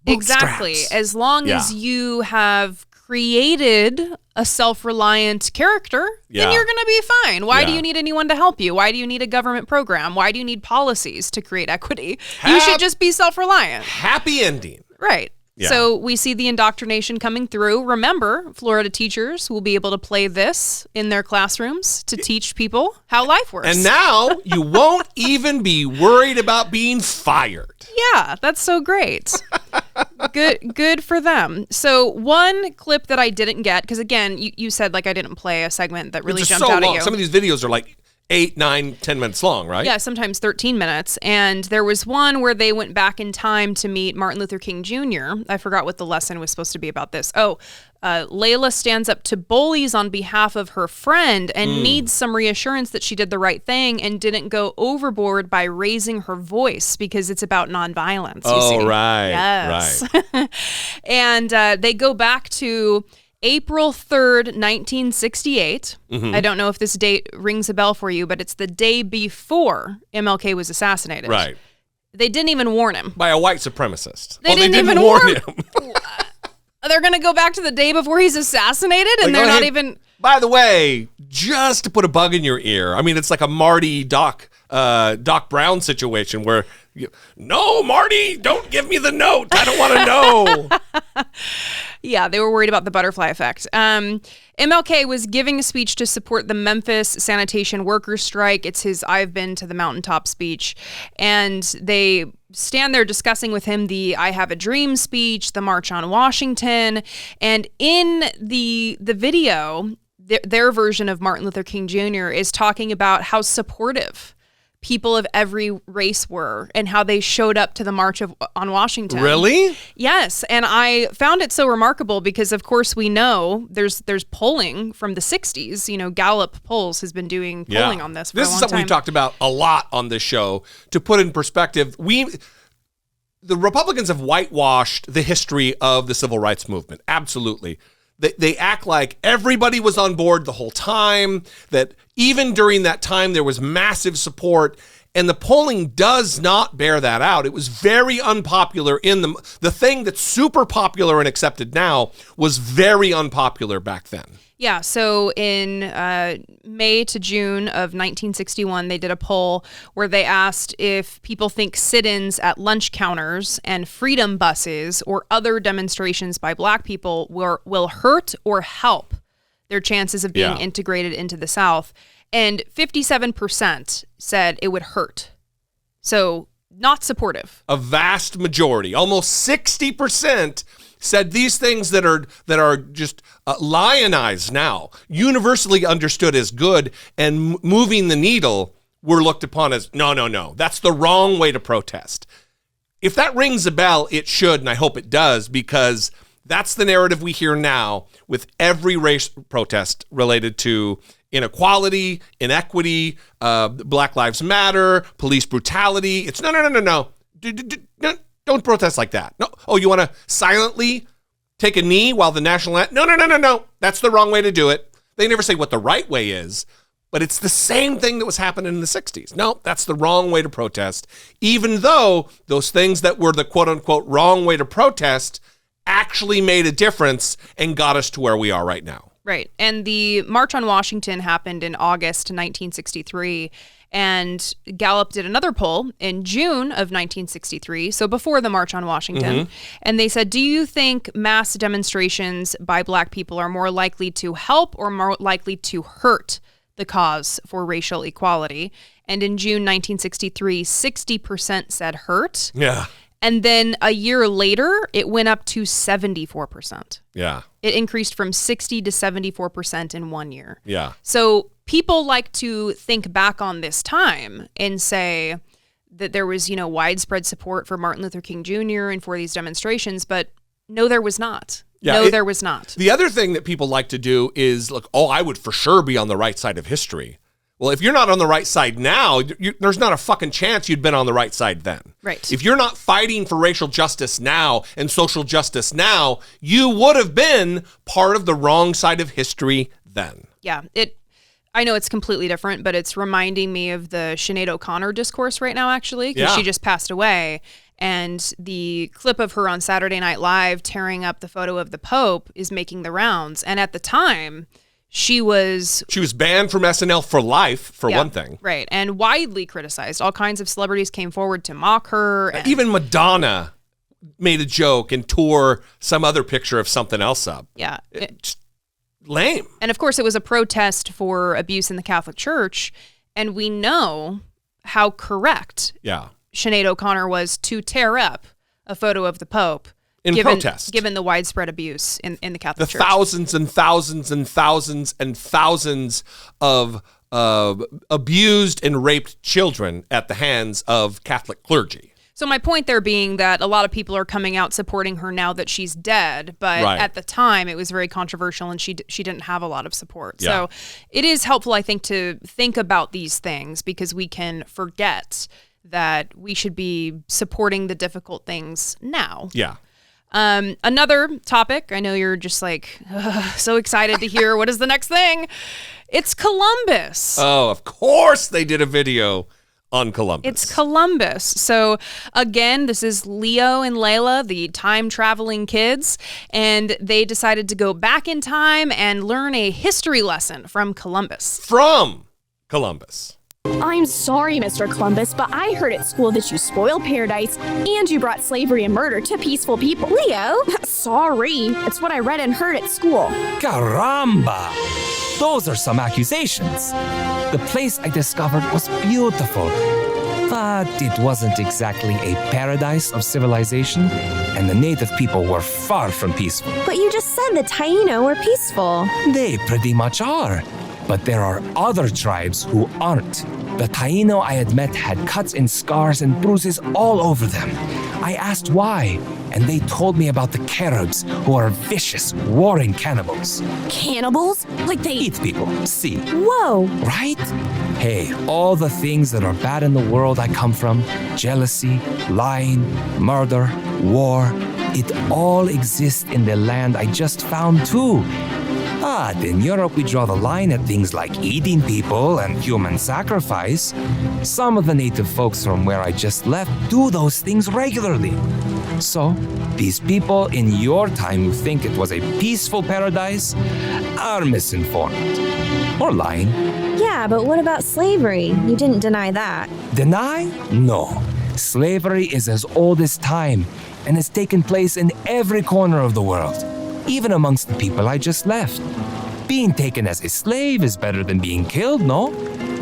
C: Exactly. As long as you have created a self-reliant character, then you're going to be fine. Why do you need anyone to help you? Why do you need a government program? Why do you need policies to create equity? You should just be self-reliant.
B: Happy ending.
C: Right.
B: Yeah.
C: So we see the indoctrination coming through. Remember, Florida teachers will be able to play this in their classrooms to teach people how life works.
B: And now you won't even be worried about being fired.
C: Yeah, that's so great. Good for them. So one clip that I didn't get, because again, you said like I didn't play a segment that really jumped out at you.
B: Some of these videos are like 8, 9, 10 minutes long, right?
C: Yeah, sometimes 13 minutes. And there was one where they went back in time to meet Martin Luther King Jr. I forgot what the lesson was supposed to be about this. Layla stands up to bullies on behalf of her friend and needs some reassurance that she did the right thing and didn't go overboard by raising her voice because it's about nonviolence.
B: Right.
C: Yes. Right. And they go back to April 3rd, 1968. I don't know if this date rings a bell for you, but it's the day before MLK was assassinated.
B: Right.
C: They didn't even warn him.
B: By a white supremacist.
C: They didn't even warn him. They're going to go back to the day before he's assassinated, and
B: like,
C: they're not even...
B: By the way, just to put a bug in your ear, I mean, it's like a Marty Doc Brown situation where, no, Marty, don't give me the note. I don't want to know.
C: Yeah, they were worried about the butterfly effect. MLK was giving a speech to support the Memphis sanitation workers strike. It's his I've been to the mountaintop speech. And they stand there discussing with him the I Have a Dream speech, the March on Washington. And in the video, their version of Martin Luther King Jr. is talking about how supportive people of every race were and how they showed up to the March on Washington.
B: Really?
C: Yes. And I found it so remarkable because, of course, we know there's polling from the 60s. You know, Gallup Polls has been doing polling on this for a long time.
B: This is something we talked about a lot on this show. To put in perspective, the Republicans have whitewashed the history of the civil rights movement. Absolutely. They act like everybody was on board the whole time, that even during that time there was massive support, and the polling does not bear that out. It was very unpopular in the thing that's super popular and accepted now was very unpopular back then.
C: Yeah, so in May to June of 1961, they did a poll where they asked if people think sit-ins at lunch counters and freedom buses or other demonstrations by Black people will hurt or help their chances of being integrated into the South. And 57% said it would hurt. So not supportive.
B: A vast majority, almost 60%, said these things that are just lionized now, universally understood as good and moving the needle, were looked upon as no. That's the wrong way to protest. If that rings a bell, it should, and I hope it does, because that's the narrative we hear now with every race protest related to inequality, inequity, Black Lives Matter, police brutality. It's no. Don't protest like that. No. Oh, you want to silently take a knee while the national anthem? No. That's the wrong way to do it. They never say what the right way is, but it's the same thing that was happening in the 60s. No, that's the wrong way to protest, even though those things that were the quote-unquote wrong way to protest actually made a difference and got us to where we are right now.
C: Right. And the March on Washington happened in August 1963. And Gallup did another poll in June of 1963, so before the March on Washington. Mm-hmm. And they said, do you think mass demonstrations by Black people are more likely to help or more likely to hurt the cause for racial equality? And in June 1963, 60% said hurt.
B: Yeah.
C: And then a year later, it went up to 74%.
B: Yeah.
C: It increased from 60 to 74% in 1 year.
B: Yeah.
C: So people like to think back on this time and say that there was, widespread support for Martin Luther King Jr. and for these demonstrations, but no, there was not.
B: Yeah,
C: there was not.
B: The other thing that people like to do is look, I would for sure be on the right side of history. Well, if you're not on the right side now, there's not a fucking chance you'd been on the right side then.
C: Right.
B: If you're not fighting for racial justice now and social justice now, you would have been part of the wrong side of history then.
C: Yeah. I know it's completely different, but it's reminding me of the Sinead O'Connor discourse right now, actually, because she just passed away. And the clip of her on Saturday Night Live tearing up the photo of the Pope is making the rounds. And at the time, she was
B: banned from SNL for life, for one thing.
C: Right. And widely criticized. All kinds of celebrities came forward to mock her.
B: Even Madonna made a joke and tore some other picture of something else up.
C: Yeah.
B: Just lame.
C: And of course, it was a protest for abuse in the Catholic Church. And we know how correct Sinead O'Connor was to tear up a photo of the Pope.
B: Protest.
C: Given the widespread abuse in the Catholic Church.
B: The thousands and thousands and thousands and thousands of abused and raped children at the hands of Catholic clergy.
C: So my point there being that a lot of people are coming out supporting her now that she's dead, but at the time it was very controversial and she didn't have a lot of support. Yeah. So it is helpful, I think, to think about these things because we can forget that we should be supporting the difficult things now.
B: Yeah.
C: Another topic, I know you're just like so excited to hear what is the next thing. It's Columbus.
B: Oh, of course they did a video on Columbus.
C: It's Columbus. So again, this is Leo and Layla, the time-traveling kids, and they decided to go back in time and learn a history lesson from Columbus.
B: From Columbus.
N: I'm sorry, Mr. Columbus, but I heard at school that you spoiled paradise and you brought slavery and murder to peaceful people. Leo? Sorry. It's what I read and heard at school.
O: Caramba! Those are some accusations. The place I discovered was beautiful. But it wasn't exactly a paradise of civilization, and the native people were far from peaceful.
L: But you just said the Taino were peaceful.
O: They pretty much are. But there are other tribes who aren't. The Taino I had met had cuts and scars and bruises all over them. I asked why, and they told me about the Caribs, who are vicious, warring cannibals.
N: Cannibals? Like they
O: eat people, see.
L: Whoa.
O: Right? Hey, all the things that are bad in the world I come from, jealousy, lying, murder, war, it all exists in the land I just found too. But in Europe, we draw the line at things like eating people and human sacrifice. Some of the native folks from where I just left do those things regularly. So, these people in your time who think it was a peaceful paradise are misinformed. Or lying.
L: Yeah, but what about slavery? You didn't deny that.
O: Deny? No. Slavery is as old as time and has taken place in every corner of the world. Even amongst the people I just left. Being taken as a slave is better than being killed, no?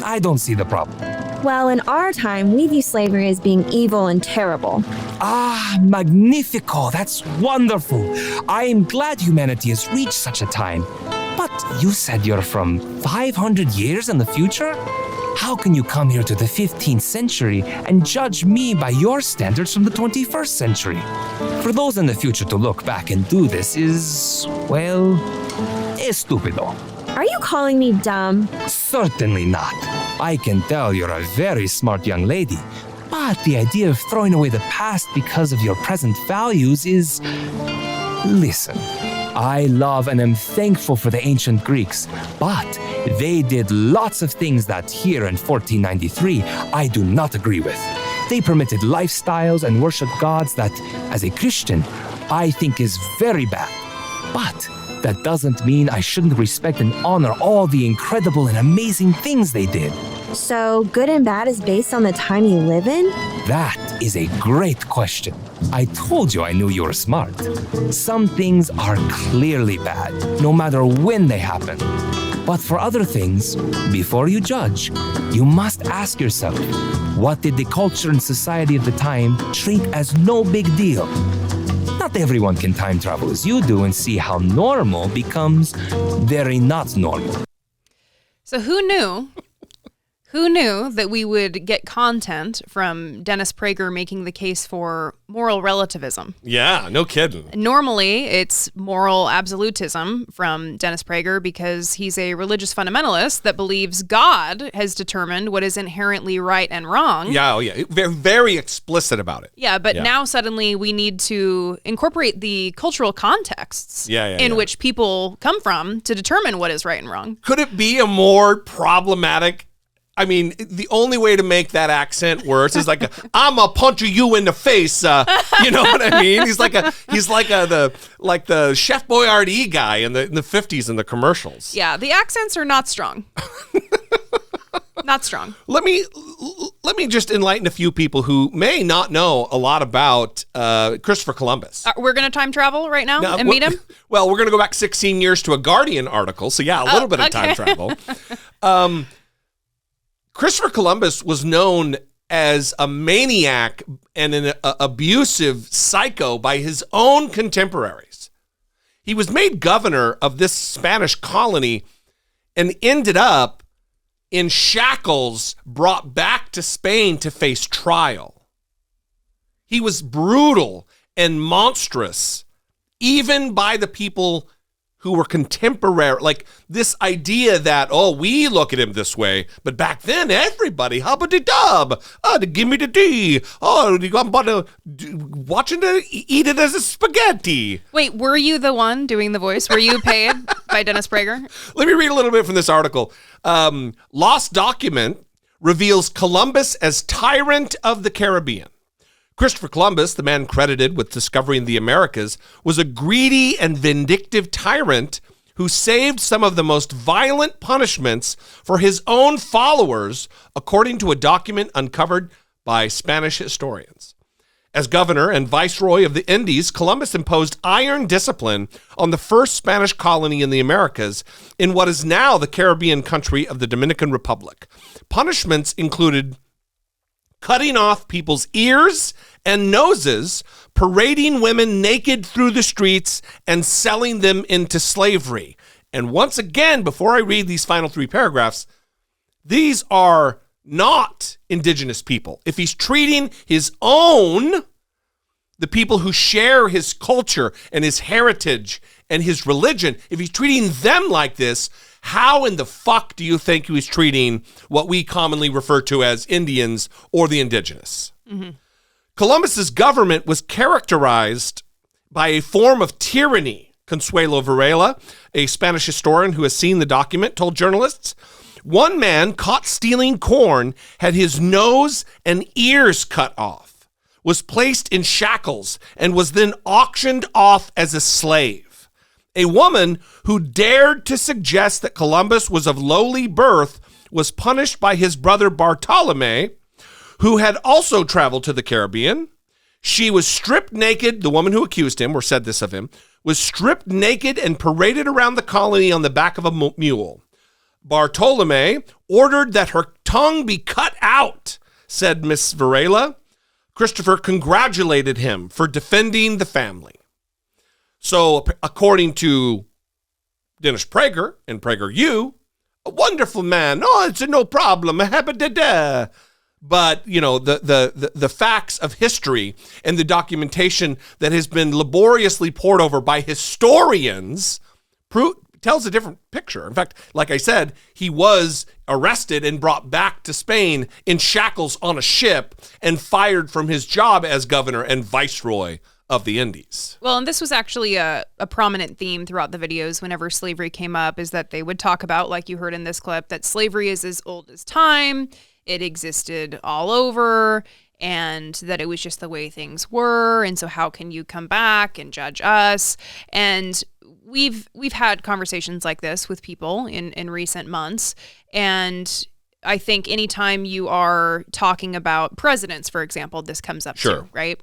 O: I don't see the problem.
L: Well, in our time, we view slavery as being evil and terrible.
O: Ah, magnifico, that's wonderful. I am glad humanity has reached such a time. But you said you're from 500 years in the future? How can you come here to the 15th century and judge me by your standards from the 21st century? For those in the future to look back and do this is, well, estupido.
L: Are you calling me dumb?
O: Certainly not. I can tell you're a very smart young lady. But the idea of throwing away the past because of your present values is... Listen, I love and am thankful for the ancient Greeks, but they did lots of things that here in 1493 I do not agree with. They permitted lifestyles and worshiped gods that, as a Christian, I think is very bad. But that doesn't mean I shouldn't respect and honor all the incredible and amazing things they did.
L: So, good and bad is based on the time you live in?
O: That is a great question. I told you I knew you were smart. Some things are clearly bad, no matter when they happen. But for other things, before you judge, you must ask yourself, what did the culture and society of the time treat as no big deal? Not everyone can time travel as you do and see how normal becomes very not normal.
C: So who knew? Who knew that we would get content from Dennis Prager making the case for moral relativism?
B: Yeah, no kidding.
C: Normally, it's moral absolutism from Dennis Prager because he's a religious fundamentalist that believes God has determined what is inherently right and wrong.
B: Yeah, very, very explicit about it.
C: Yeah, but now suddenly we need to incorporate the cultural contexts in which people come from to determine what is right and wrong.
B: Could it be a more problematic... I mean, the only way to make that accent worse is like, I'm a puncher you in the face. You know what I mean? He's like the Chef Boyardee guy in the 50s in the commercials.
C: Yeah, the accents are not strong. Not strong.
B: Let me just enlighten a few people who may not know a lot about Christopher Columbus.
C: We're going to time travel right now and meet him?
B: Well, we're going to go back 16 years to a Guardian article. So yeah, a little bit of time travel. Christopher Columbus was known as a maniac and an abusive psycho by his own contemporaries. He was made governor of this Spanish colony and ended up in shackles, brought back to Spain to face trial. He was brutal and monstrous, even by the people who were contemporary, like this idea that, we look at him this way, but back then everybody, hubbity-dub, give me the D, I'm about to watching to eat it as a spaghetti.
C: Wait, were you the one doing the voice? Were you paid by Dennis Prager?
B: Let me read a little bit from this article. Lost document reveals Columbus as tyrant of the Caribbean. Christopher Columbus, the man credited with discovering the Americas, was a greedy and vindictive tyrant who saved some of the most violent punishments for his own followers, according to a document uncovered by Spanish historians. As governor and viceroy of the Indies, Columbus imposed iron discipline on the first Spanish colony in the Americas in what is now the Caribbean country of the Dominican Republic. Punishments included cutting off people's ears and noses, parading women naked through the streets, and selling them into slavery. And once again, before I read these final 3 paragraphs, these are not indigenous people. If he's treating his own, the people who share his culture and his heritage and his religion, if he's treating them like this, how in the fuck do you think he was treating what we commonly refer to as Indians or the indigenous? Mm-hmm. Columbus's government was characterized by a form of tyranny. Consuelo Varela, a Spanish historian who has seen the document, told journalists, one man caught stealing corn had his nose and ears cut off, was placed in shackles, and was then auctioned off as a slave. A woman who dared to suggest that Columbus was of lowly birth was punished by his brother Bartolome, who had also traveled to the Caribbean. She was stripped naked, the woman who accused him, or said this of him, was stripped naked and paraded around the colony on the back of a mule. Bartolome ordered that her tongue be cut out, said Miss Varela. Christopher congratulated him for defending the family. So, according to Dennis Prager and PragerU, a wonderful man. Oh, it's no problem. But, you know, the facts of history and the documentation that has been laboriously pored over by historians tells a different picture. In fact, like I said, he was arrested and brought back to Spain in shackles on a ship and fired from his job as governor and viceroy of the Indies.
C: Well, and this was actually a prominent theme throughout the videos whenever slavery came up, is that they would talk about, like you heard in this clip, that slavery is as old as time, it existed all over, and that it was just the way things were, and so how can you come back and judge us? And we've had conversations like this with people in recent months, and I think anytime you are talking about presidents, for example, this comes up too, right?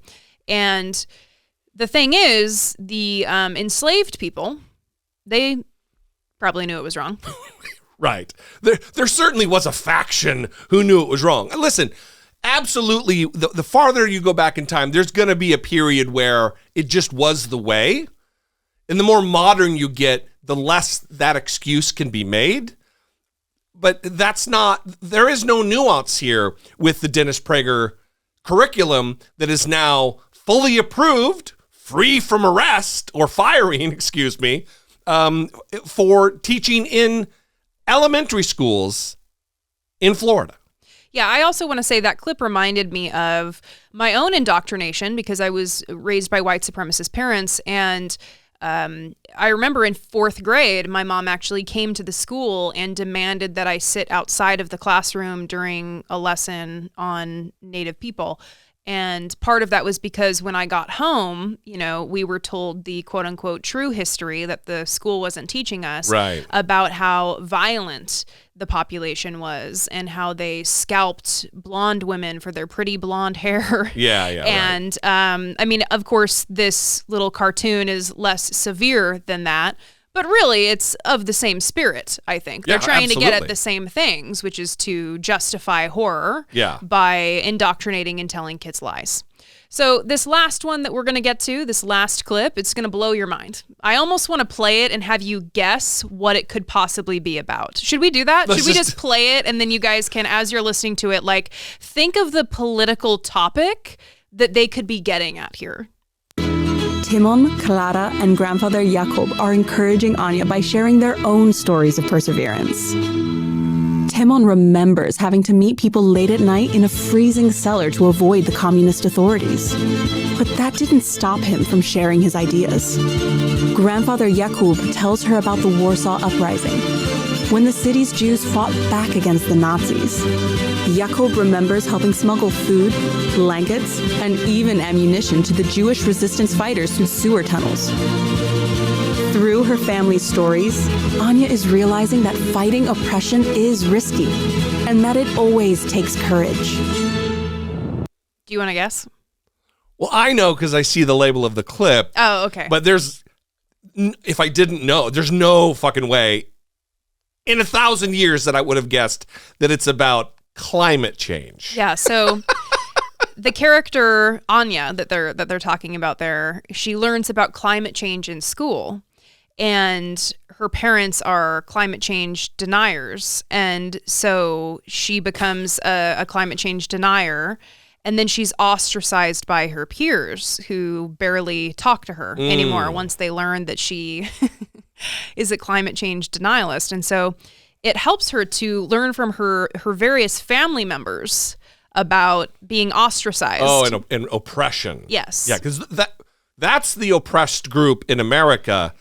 C: And the thing is, the enslaved people, they probably knew it was wrong.
B: Right. There certainly was a faction who knew it was wrong. Listen, absolutely, the farther you go back in time, there's going to be a period where it just was the way. And the more modern you get, the less that excuse can be made. But there is no nuance here with the Dennis Prager curriculum that is now fully approved, free from arrest or firing, for teaching in elementary schools in Florida.
C: Yeah, I also want to say that clip reminded me of my own indoctrination because I was raised by white supremacist parents, and I remember in 4th grade, my mom actually came to the school and demanded that I sit outside of the classroom during a lesson on Native people. And part of that was because when I got home, you know, we were told the quote unquote true history that the school wasn't teaching us about how violent the population was and how they scalped blonde women for their pretty blonde hair. And I mean, of course, this little cartoon is less severe than that. But really, it's of the same spirit, I think. They're trying to get at the same things, which is to justify horror by indoctrinating and telling kids lies. So this last one that we're going to get to, this last clip, it's going to blow your mind. I almost want to play it and have you guess what it could possibly be about. Should we do that? Should we just play it and then you guys can, as you're listening to it, like think of the political topic that they could be getting at here.
P: Timon, Clara, and grandfather Jacob are encouraging Anya by sharing their own stories of perseverance. Timon remembers having to meet people late at night in a freezing cellar to avoid the communist authorities. But that didn't stop him from sharing his ideas. Grandfather Jacob tells her about the Warsaw Uprising, when the city's Jews fought back against the Nazis. Jacob remembers helping smuggle food, blankets, and even ammunition to the Jewish resistance fighters through sewer tunnels. Through her family's stories, Anya is realizing that fighting oppression is risky and that it always takes courage.
C: Do you want to guess?
B: Well, I know because I see the label of the clip.
C: Oh, okay.
B: But if I didn't know, there's no fucking way in 1,000 years that I would have guessed that it's about climate change.
C: Yeah, so the character Anya that they're talking about there, she learns about climate change in school, and her parents are climate change deniers, and so she becomes a climate change denier, and then she's ostracized by her peers who barely talk to her anymore once they learn that she is a climate change denialist. And so it helps her to learn from her various family members about being ostracized.
B: Oh, and oppression.
C: Yes.
B: Yeah, because that's the oppressed group in America.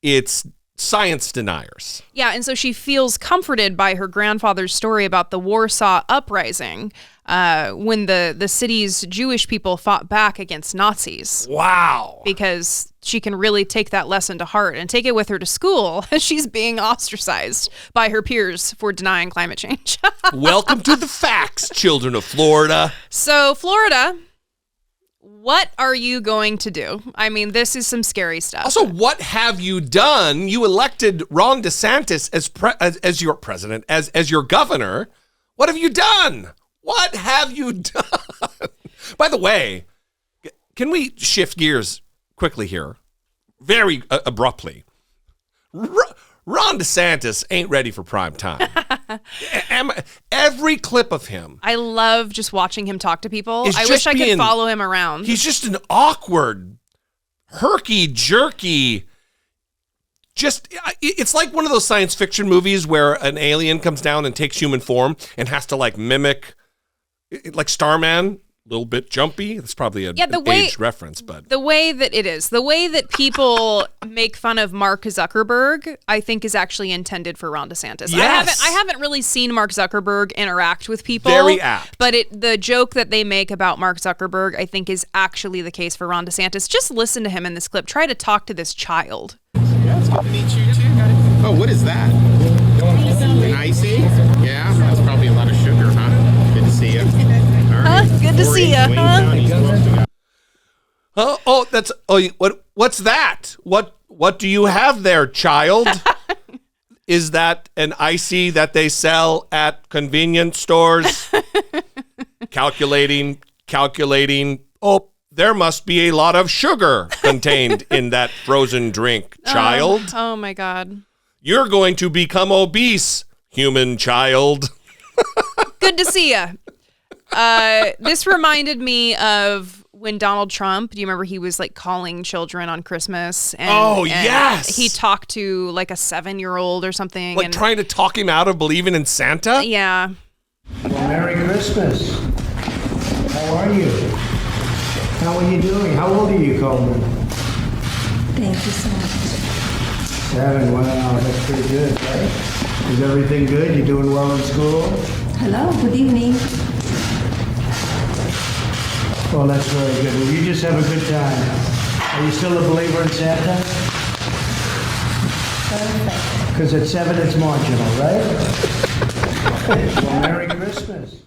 B: It's science deniers.
C: Yeah, and so she feels comforted by her grandfather's story about the Warsaw Uprising, when the city's Jewish people fought back against Nazis.
B: Wow.
C: Because she can really take that lesson to heart and take it with her to school as she's being ostracized by her peers for denying climate change.
B: Welcome to the facts, children of Florida.
C: So, Florida, what are you going to do? I mean, this is some scary stuff.
B: Also, what have you done? You elected Ron DeSantis as your president, as your governor. What have you done? What have you done? By the way, can we shift gears quickly here? Very abruptly. Ron DeSantis ain't ready for prime time. Every clip of him.
C: I love just watching him talk to people. I wish I could follow him around.
B: He's just an awkward, herky-jerky, it's like one of those science fiction movies where an alien comes down and takes human form and has to like mimic, like Starman, a little bit jumpy. That's probably an age reference, but
C: the way that people make fun of Mark Zuckerberg, I think is actually intended for Ron DeSantis.
B: Yes.
C: I haven't really seen Mark Zuckerberg interact with people.
B: Very apt.
C: But the joke that they make about Mark Zuckerberg, I think, is actually the case for Ron DeSantis. Just listen to him in this clip. Try to talk to this child.
D: Yeah, it's good to meet you too. Oh, what is that? An icy? Yeah, that's probably a lot of sugar, huh? Good to see you.
C: Good to see you, huh?
B: What's that? What do you have there, child? Is that an icy that they sell at convenience stores? Calculating. Oh, there must be a lot of sugar contained in that frozen drink, child.
C: Oh my God.
B: You're going to become obese, human child.
C: Good to see you. This reminded me of when Donald Trump, do you remember he was like calling children on Christmas? And
B: yes.
C: He talked to like a 7-year-old or something.
B: Like trying to talk him out of believing in Santa?
C: Yeah.
Q: Well, Merry Christmas. How are you? How are you doing? How old are you, Coleman?
R: Thank you so much.
Q: 7, wow, that's pretty good, right? Is everything good? You doing well in school?
R: Hello, good evening.
Q: Well, that's very good. Well, you just have a good time. Are you still a believer in Santa?
R: Perfect.
Q: Because at 7, it's marginal, right? Well, Merry Christmas.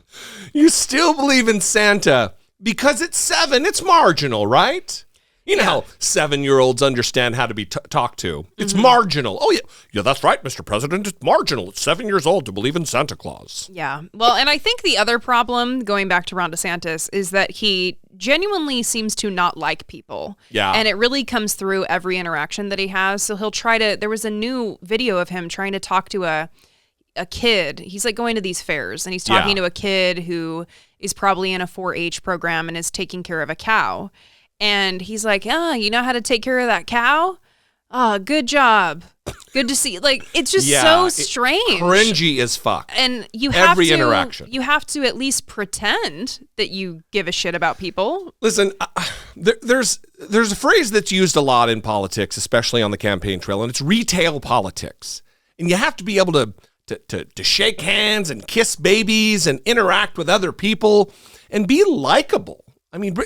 B: You still believe in Santa because it's 7, it's marginal, right? You know how 7-year-olds understand how to be talked to. It's marginal. Oh, yeah, that's right, Mr. President. It's marginal. It's 7 years old to believe in Santa Claus.
C: Yeah. Well, and I think the other problem, going back to Ron DeSantis, is that he genuinely seems to not like people.
B: Yeah.
C: And it really comes through every interaction that he has. So he'll try to, there was a new video of him trying to talk to a kid. He's like going to these fairs and he's talking to a kid who is probably in a 4-H program and is taking care of a cow. And he's like, you know how to take care of that cow? Good job. Good to see. Like, it's just so strange.
B: Cringy as fuck.
C: And you have
B: every interaction.
C: You have to at least pretend that you give a shit about people.
B: Listen, there's a phrase that's used a lot in politics, especially on the campaign trail, and it's retail politics. And you have to be able to shake hands and kiss babies and interact with other people and be likable. I mean,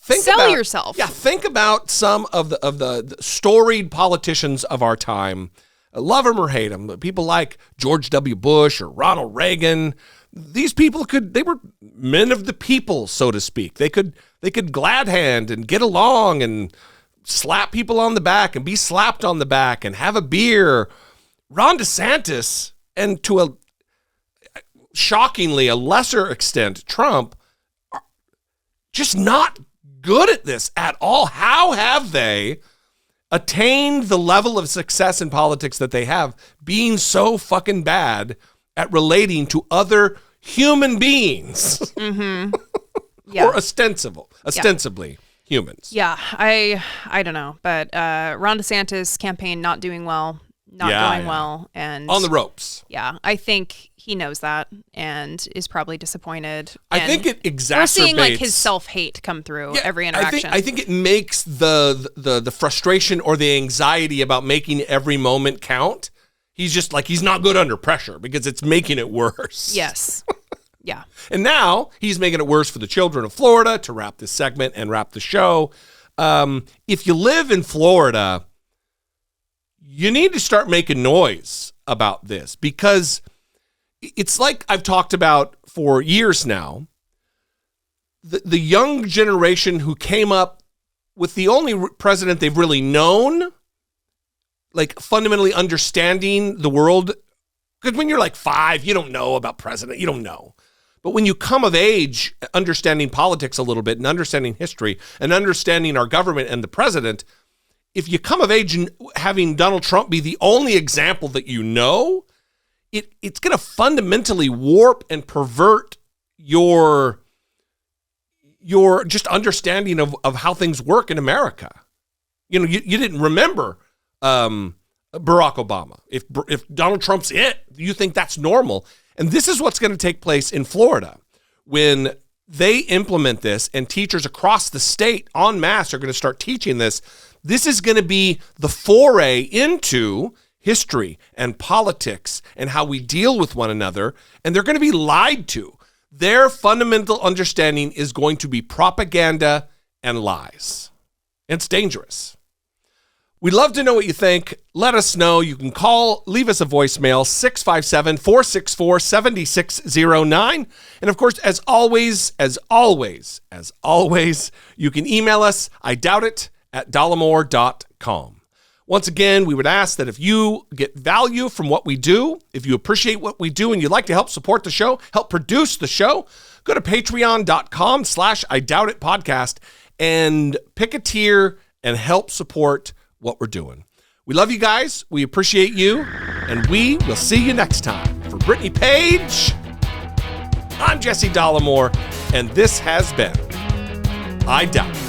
C: Sell yourself.
B: Yeah, think about some of the storied politicians of our time. Love them or hate them. People like George W. Bush or Ronald Reagan. These people they were men of the people, so to speak. They could glad hand and get along and slap people on the back and be slapped on the back and have a beer. Ron DeSantis, and to shockingly a lesser extent, Trump, just not good at this at all. How have they attained the level of success in politics that they have, being so fucking bad at relating to other human beings?
C: Mm-hmm. Yeah.
B: Or ostensibly humans.
C: Yeah, I don't know, but Ron DeSantis campaign not doing well, going well, and
B: on the ropes.
C: Yeah, I think he knows that and is probably disappointed.
B: I think it exacerbates.
C: We're seeing like his self-hate come through every interaction.
B: I think it makes the frustration or the anxiety about making every moment count. He's just like, he's not good under pressure because it's making it worse.
C: Yes. Yeah.
B: And now he's making it worse for the children of Florida, to wrap this segment and wrap the show. If you live in Florida, you need to start making noise about this, because it's like I've talked about for years now. The young generation who came up with the only president they've really known, like fundamentally understanding the world. Because when you're like 5, you don't know about president. You don't know. But when you come of age, understanding politics a little bit and understanding history and understanding our government and the president, if you come of age and having Donald Trump be the only example that you know, it's going to fundamentally warp and pervert your just understanding of how things work in America. You know, you didn't remember Barack Obama. If Donald Trump's it, you think that's normal. And this is what's going to take place in Florida when they implement this, and teachers across the state en masse are going to start teaching this. This is going to be the foray into history and politics and how we deal with one another, and they're going to be lied to. Their fundamental understanding is going to be propaganda and lies. It's dangerous. We'd love to know what you think. Let us know. You can call, leave us a voicemail, 657-464-7609. And of course, as always, you can email us, idoubt@dollemore.com. Once again, we would ask that if you get value from what we do, if you appreciate what we do and you'd like to help support the show, help produce the show, go to patreon.com/idoubt-it-podcast and pick a tier and help support what we're doing. We love you guys. We appreciate you. And we will see you next time. For Brittany Page, I'm Jesse Dollemore, and this has been I Doubt It.